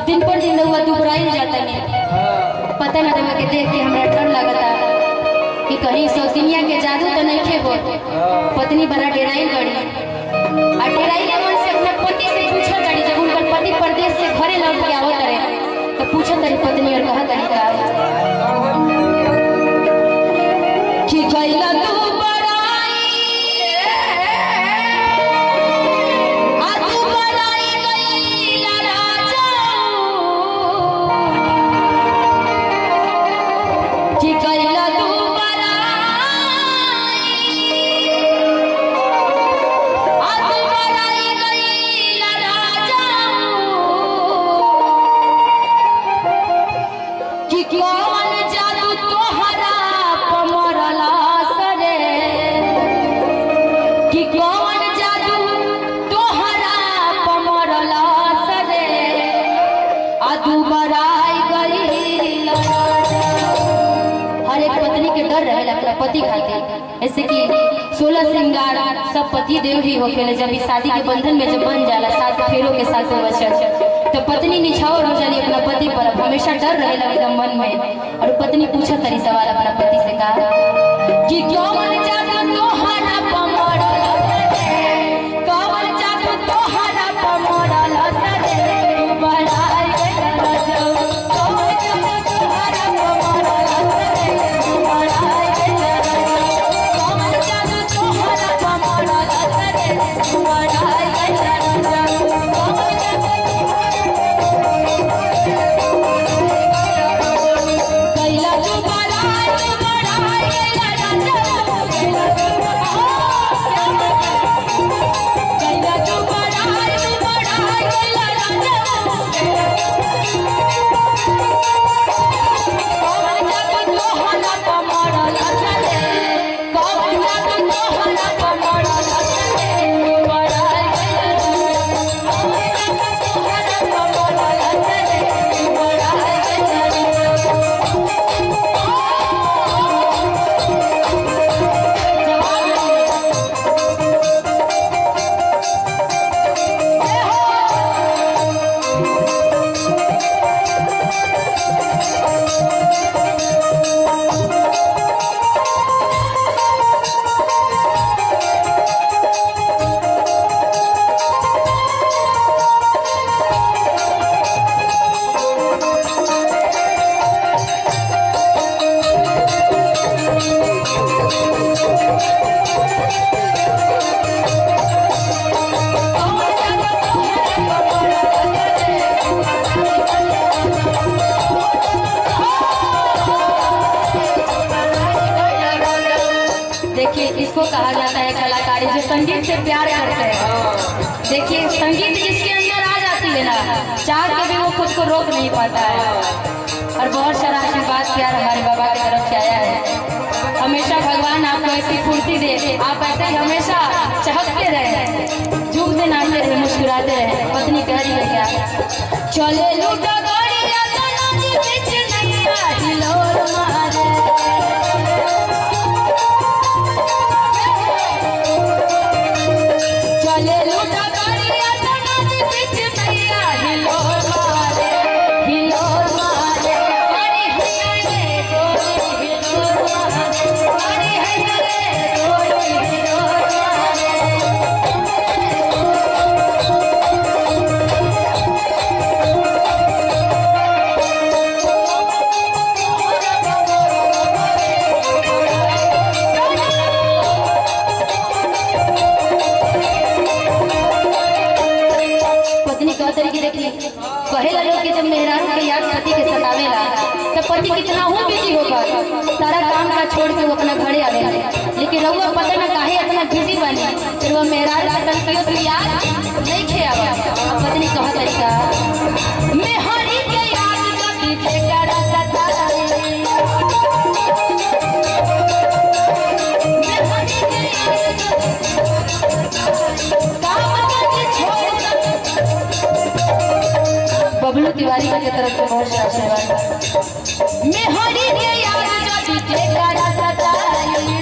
दिन पर दिन रउआ दुबराइल जाता नहीं पता ना रउआ के देख के हमरा डर लगता कि कहीं सौतिनिया के जादू तो नहीं खेबो। पत्नी बड़ा डेराइल गड़ी आ डेराइल मन से अपने पति से पूछो तड़ी जब उनकर पति परदेश से घरे लौट के आवत रहे तो पूछो तड़ी पत्नी और कहा तड़ी का कि गइला तू पति खाते ऐसे कि 16 श्रृंगार सब पति देव ही होके जब शादी के बंधन में जब बन जाला 7 फेरों के साथ वचन तो पत्नी निछावर हो जाली अपना पति पर हमेशा डर रहेला एकदम मन में। और पत्नी पूछा तरी सवाल अपना पति से कहा कि क्यों मन जादू तोहरा पमरल सरे कौन जादू तोहरा पमरल सरे तू बढ़ाई गइल रजो कौन जादू तोहरा पमरल सरे तू बढ़ाई इसको कहा जाता है कलाकारी जो संगीत से प्यार करते हैं। देखिए संगीत जिसके अंदर आ जाती है ना चाह के भी वो खुद को रोक नहीं पाता है। और बहुत सारा आशीर्वाद प्यार हमारे बाबा की तरफ से आया है। हमेशा भगवान आपको ऐसी फुर्ती दे, आप ऐसे ही हमेशा चहकते रहे, झूमते नाचते रहे, मुस्कुराते रहे। पत्नी कह रही है क्या चले लूटा कहेला लोग कि जब मेहरारू के याद पति के सतावेला तब पति कितना हो बिजी होकर सारा काम का छोड़ के वो अपना घरे आवेला। लेकिन रउआ पता ना काहे इतना बिजी बनी फिर वो मेहरारू का तनकियो से याद नहीं खे आवा। पत्नी कहत ऐसा मेहरी के याद जति जेकरा सतावे बबलू तिवारी की तरफ से बहुत सारा आशीर्वाद। मेहरी के याद जति जेकरा सतावे